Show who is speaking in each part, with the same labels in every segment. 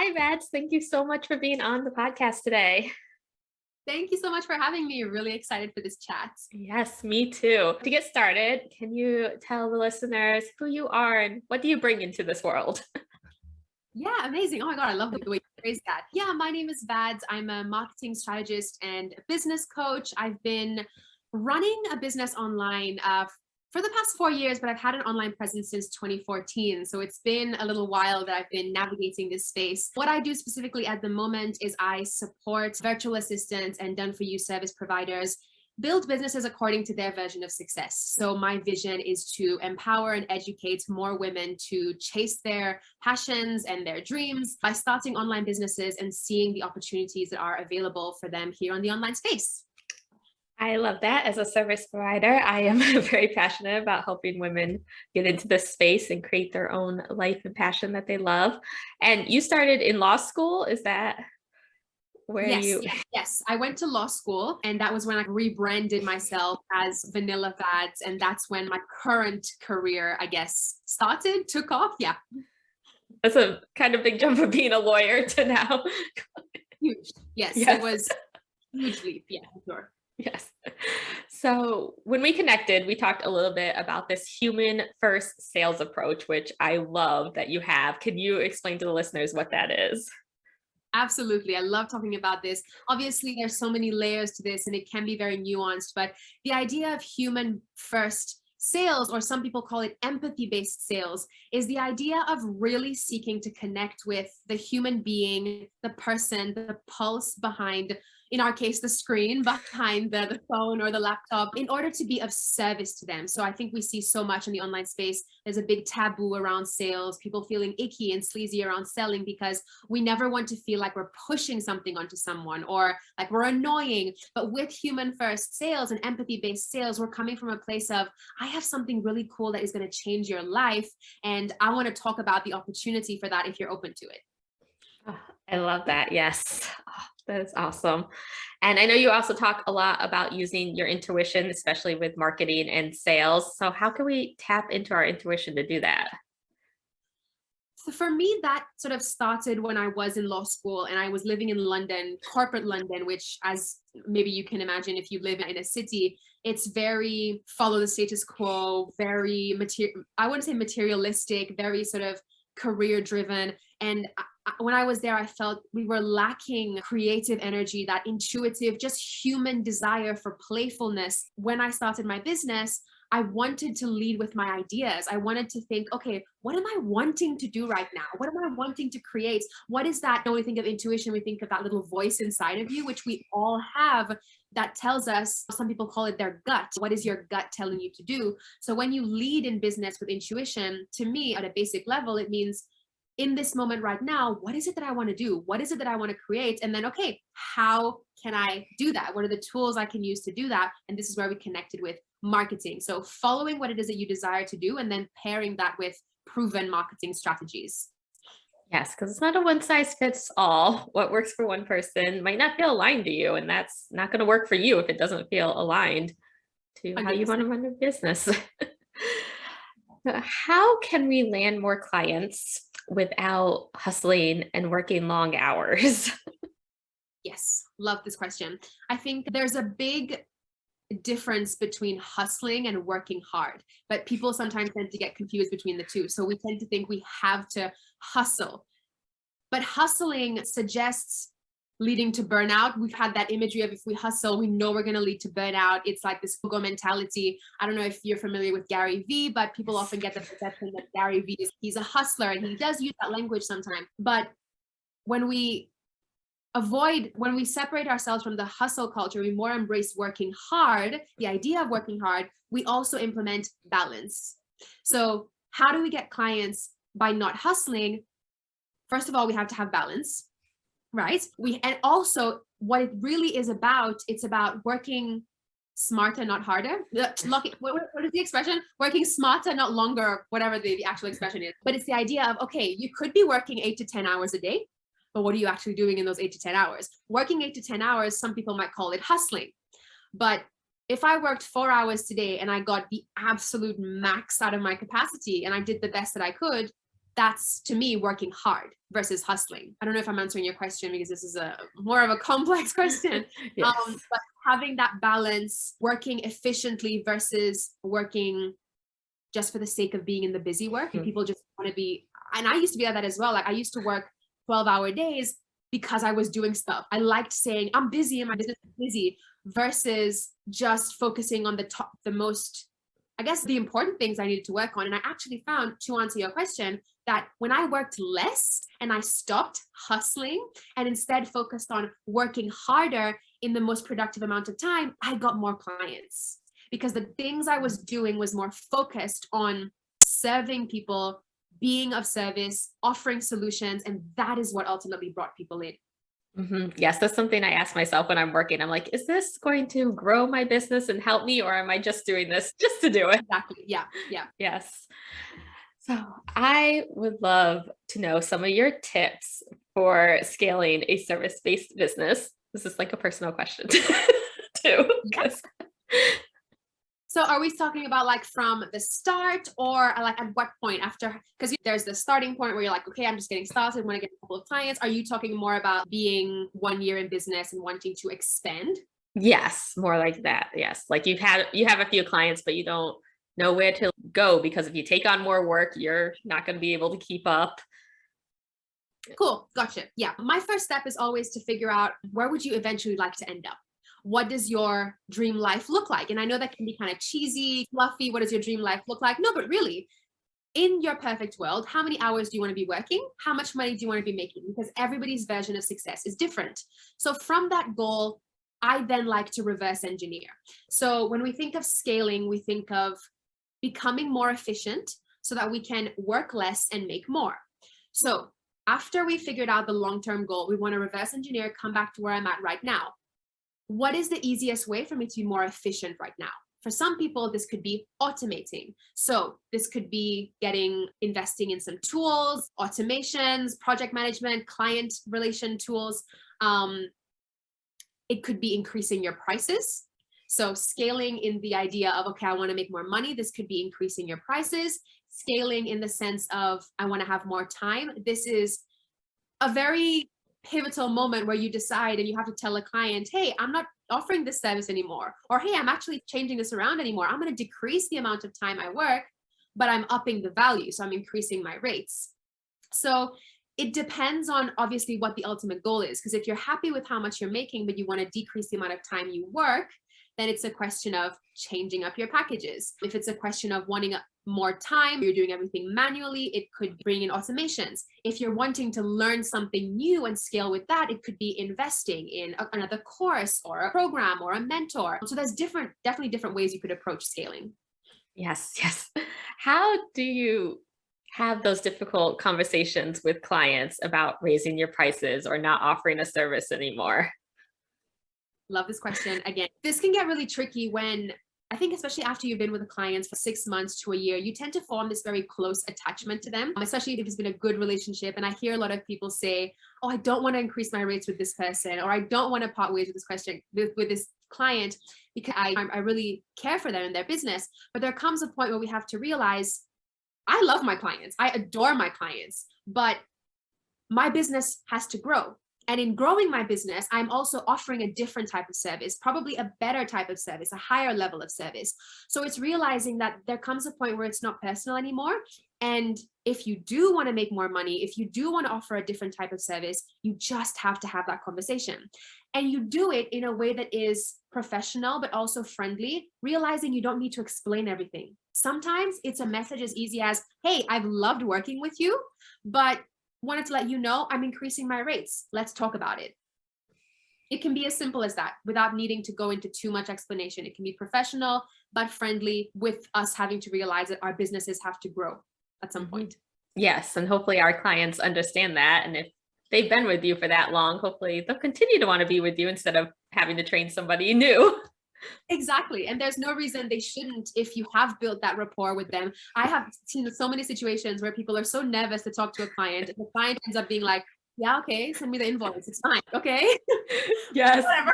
Speaker 1: Hi, Vadz. Thank you so much for being on the podcast today.
Speaker 2: Thank you so much for having me. Really excited for this chat.
Speaker 1: Yes, me too. To get started, can you tell the listeners who you are and what do you bring into this world?
Speaker 2: Yeah, amazing. Oh my God, I love the way you phrase that. Yeah, my name is Vadz. I'm a marketing strategist and a business coach. I've been running a business online for the past 4 years, but I've had an online presence since 2014. So it's been a little while that I've been navigating this space. What I do specifically at the moment is I support virtual assistants and done for you service providers build businesses according to their version of success. So my vision is to empower and educate more women to chase their passions and their dreams by starting online businesses and seeing the opportunities that are available for them here on the online space.
Speaker 1: I love that. As a service provider, I am very passionate about helping women get into this space and create their own life and passion that they love. And you started in law school. Is that where
Speaker 2: Yes,
Speaker 1: you?
Speaker 2: yes. I went to law school, and that was when I rebranded myself as Vanilla Vadz, and that's when my current career, I guess, started, took off. Yeah,
Speaker 1: That's a kind of big jump from being a lawyer to now.
Speaker 2: huge. Yes, it
Speaker 1: Yes.
Speaker 2: was a huge leap. Yeah, for sure.
Speaker 1: Yes. So when we connected, we talked a little bit about this human first sales approach, which I love that you have. Can you explain to the listeners what that is?
Speaker 2: Absolutely. I love talking about this. Obviously, there's so many layers to this and it can be very nuanced, but the idea of human first sales, or some people call it empathy-based sales, is the idea of really seeking to connect with the human being, the person, the pulse behind, in our case, the screen behind the phone or the laptop, in order to be of service to them. So I think we see so much in the online space. There's a big taboo around sales, people feeling icky and sleazy around selling because we never want to feel like we're pushing something onto someone or like we're annoying. But with human first sales and empathy based sales, we're coming from a place of, I have something really cool that is going to change your life. And I want to talk about the opportunity for that if you're open to it.
Speaker 1: Oh, I love that. Yes. Oh, that is awesome. And I know you also talk a lot about using your intuition, especially with marketing and sales. So how can we tap into our intuition to do that?
Speaker 2: So for me, that sort of started when I was in law school and I was living in London, corporate London, which, as maybe you can imagine, if you live in a city, it's very follow the status quo, very material, I wouldn't say materialistic, very sort of career driven. And when I was there, I felt we were lacking creative energy, that intuitive, just human desire for playfulness. When I started my business, I wanted to lead with my ideas. I wanted to think, okay, what am I wanting to do right now? What am I wanting to create? What is that? When we think of intuition, we think of that little voice inside of you, which we all have, that tells us, some people call it their gut. What is your gut telling you to do? So when you lead in business with intuition, to me, at a basic level, it means in this moment right now, what is it that I want to do? What is it that I want to create? And then, okay, how can I do that? What are the tools I can use to do that? And this is where we connected with marketing. So following what it is that you desire to do and then pairing that with proven marketing strategies.
Speaker 1: Yes, because it's not a one size fits all. What works for one person might not feel aligned to you, and that's not going to work for you if it doesn't feel aligned to how you want
Speaker 2: 100%.
Speaker 1: to run your business. So how can we land more clients without hustling and working long hours?
Speaker 2: Yes, love this question. I think there's a big difference between hustling and working hard, but people sometimes tend to get confused between the two. So we tend to think we have to hustle, but hustling suggests leading to burnout. We've had that imagery of, if we hustle, we know we're going to lead to burnout. It's like this go mentality. I don't know if you're familiar with Gary Vee, but people often get the perception that Gary Vee he's a hustler, and he does use that language sometimes. But when we separate ourselves from the hustle culture, we more embrace working hard, the idea of working hard, we also implement balance. So how do we get clients by not hustling? First of all, we have to have balance, right? And also what it really is about, it's about working smarter, not harder. What is the expression? Working smarter, not longer, whatever the actual expression is. But it's the idea of, okay, you could be working 8 to 10 hours a day, but what are you actually doing in those 8 to 10 hours? Working 8 to 10 hours, some people might call it hustling. But if I worked 4 hours today and I got the absolute max out of my capacity and I did the best that I could, that's to me working hard versus hustling. I don't know if I'm answering your question because this is a more of a complex question.
Speaker 1: Yes.
Speaker 2: But having that balance, working efficiently versus working just for the sake of being in the busy work. And people just want to be, and I used to be like that as well. Like I used to work 12-hour days because I was doing stuff. I liked saying I'm busy and my business is busy versus just focusing on the most, I guess, the important things I needed to work on. And I actually found, to answer your question, that when I worked less and I stopped hustling and instead focused on working harder in the most productive amount of time, I got more clients because the things I was doing was more focused on serving people, being of service, offering solutions. And that is what ultimately brought people in.
Speaker 1: Yes, that's something I ask myself when I'm working. I'm like, is this going to grow my business and help me, or am I just doing this just to do it?
Speaker 2: Exactly. Yeah. Yeah.
Speaker 1: Yes. So I would love to know some of your tips for scaling a service-based business. This is like a personal question too.
Speaker 2: Yes. So are we talking about like from the start or like at what point after? Because there's the starting point where you're like, okay, I'm just getting started, I want to get a couple of clients. Are you talking more about being 1 year in business and wanting to expand?
Speaker 1: Yes, more like that. Yes. Like you have a few clients, but you don't know where to go because if you take on more work, you're not going to be able to keep up.
Speaker 2: Cool. Gotcha. Yeah. My first step is always to figure out where would you eventually like to end up? What does your dream life look like? And I know that can be kind of cheesy, fluffy. What does your dream life look like? No, but really, in your perfect world, how many hours do you want to be working? How much money do you want to be making? Because everybody's version of success is different. So from that goal, I then like to reverse engineer. So when we think of scaling, we think of becoming more efficient so that we can work less and make more. So after we figured out the long-term goal, we want to reverse engineer, come back to where I'm at right now. What is the easiest way for me to be more efficient right now? For some people, this could be automating. So this could be investing in some tools, automations, project management, client relation tools. It could be increasing your prices. So scaling in the idea of, okay, I want to make more money. This could be increasing your prices. Scaling in the sense of, I want to have more time. This is a very pivotal moment where you decide and you have to tell a client, hey, I'm not offering this service anymore. Or, hey, I'm actually changing this around anymore. I'm going to decrease the amount of time I work, but I'm upping the value. So I'm increasing my rates. So it depends on obviously what the ultimate goal is. Because if you're happy with how much you're making, but you want to decrease the amount of time you work, then it's a question of changing up your packages. If it's a question of wanting more time, you're doing everything manually, it could bring in automations. If you're wanting to learn something new and scale with that, it could be investing in another course or a program or a mentor. So there's definitely different ways you could approach scaling.
Speaker 1: Yes, yes. How do you have those difficult conversations with clients about raising your prices or not offering a service anymore?
Speaker 2: Love this question. Again, this can get really tricky when, I think especially after you've been with the clients for 6 months to a year, you tend to form this very close attachment to them, especially if it's been a good relationship. And I hear a lot of people say, oh, I don't want to increase my rates with this person, or I don't want to part ways with this question with this client because I really care for them and their business. But there comes a point where we have to realize, I love my clients. I adore my clients, but my business has to grow. And in growing my business, I'm also offering a different type of service, probably a better type of service, a higher level of service. So it's realizing that there comes a point where it's not personal anymore. And if you do want to make more money, if you do want to offer a different type of service, you just have to have that conversation. And you do it in a way that is professional, but also friendly, realizing you don't need to explain everything. Sometimes it's a message as easy as, hey, I've loved working with you, but wanted to let you know I'm increasing my rates. Let's talk about it. It can be as simple as that without needing to go into too much explanation. It can be professional, but friendly, with us having to realize that our businesses have to grow at some point.
Speaker 1: Yes. And hopefully our clients understand that. And if they've been with you for that long, hopefully they'll continue to want to be with you instead of having to train somebody new.
Speaker 2: Exactly. And there's no reason they shouldn't if you have built that rapport with them. I have seen so many situations where people are so nervous to talk to a client. The client ends up being like, yeah, okay, send me the invoice. It's fine. Okay.
Speaker 1: Yes.
Speaker 2: Whatever.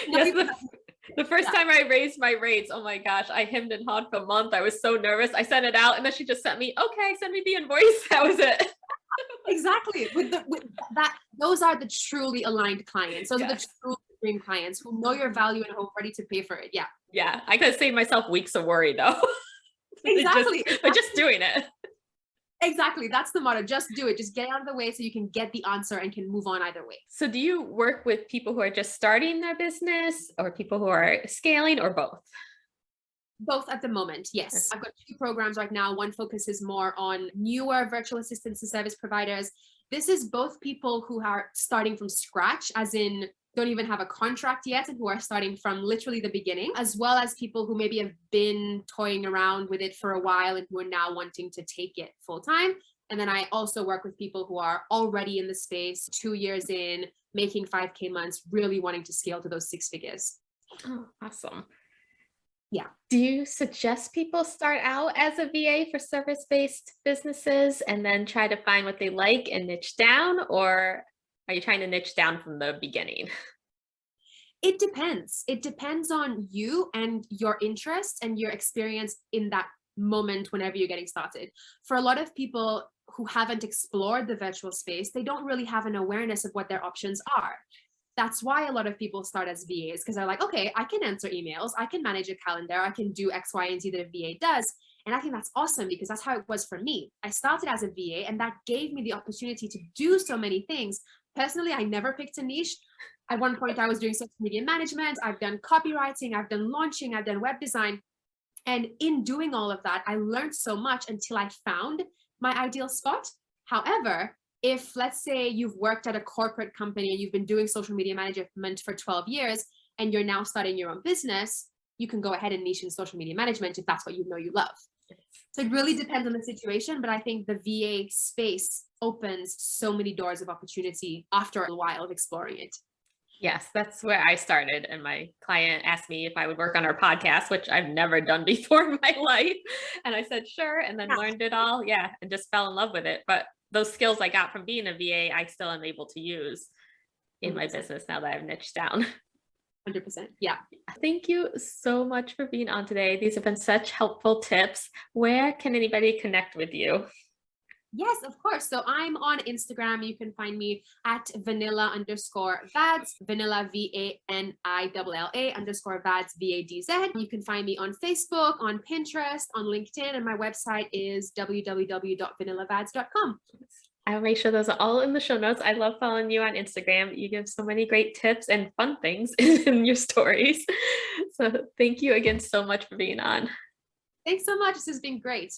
Speaker 1: Yes. The first time I raised my rates, oh my gosh, I hemmed and hawed for a month. I was so nervous. I sent it out and then she just sent me, okay, send me the invoice. That was it.
Speaker 2: Exactly. With that, those are the truly aligned clients. Those are the
Speaker 1: Yes.
Speaker 2: true dream clients who know your value and who are ready to pay for it. Yeah.
Speaker 1: Yeah. I could save myself weeks of worry though.
Speaker 2: Exactly.
Speaker 1: But just doing it.
Speaker 2: Exactly. That's the motto. Just do it. Just get out of the way so you can get the answer and can move on either way.
Speaker 1: So do you work with people who are just starting their business or people who are scaling or both?
Speaker 2: Both at the moment, yes. I've got 2 programs right now. One focuses more on newer virtual assistants and service providers. This is both people who are starting from scratch, as in don't even have a contract yet and who are starting from literally the beginning, as well as people who maybe have been toying around with it for a while and who are now wanting to take it full time. And then I also work with people who are already in the space, 2 years in, making 5K months, really wanting to scale to those 6 figures.
Speaker 1: Oh, awesome.
Speaker 2: Yeah.
Speaker 1: Do you suggest people start out as a VA for service-based businesses and then try to find what they like and niche down, or are you trying to niche down from the beginning?
Speaker 2: It depends. It depends on you and your interest and your experience in that moment whenever you're getting started. For a lot of people who haven't explored the virtual space, they don't really have an awareness of what their options are. That's why a lot of people start as VAs, because they're like, okay, I can answer emails, I can manage a calendar, I can do X, Y, and Z that a VA does. And I think that's awesome because that's how it was for me. I started as a VA and that gave me the opportunity to do so many things. Personally, I never picked a niche. At one point, I was doing social media management, I've done copywriting, I've done launching, I've done web design. And in doing all of that, I learned so much until I found my ideal spot. However, if let's say you've worked at a corporate company and you've been doing social media management for 12 years and you're now starting your own business, you can go ahead and niche in social media management if that's what you know you love. So it really depends on the situation, but I think the VA space opens so many doors of opportunity after a while of exploring it.
Speaker 1: Yes, that's where I started. And my client asked me if I would work on her podcast, which I've never done before in my life. And I said, sure. And then learned it all. Yeah. And just fell in love with it. But those skills I got from being a VA, I still am able to use in
Speaker 2: 100%.
Speaker 1: my business now that I've niched down.
Speaker 2: 100%. Yeah.
Speaker 1: Thank you so much for being on today. These have been such helpful tips. Where can anybody connect with you?
Speaker 2: Yes, of course. So I'm on Instagram. You can find me at vanilla_Vadz, vanilla VANILLA_Vadz VADZ. You can find me on Facebook, on Pinterest, on LinkedIn, and my website is www.vanillavadz.com.
Speaker 1: I'll make sure those are all in the show notes. I love following you on Instagram. You give so many great tips and fun things in your stories. So thank you again so much for being on.
Speaker 2: Thanks so much. This has been great.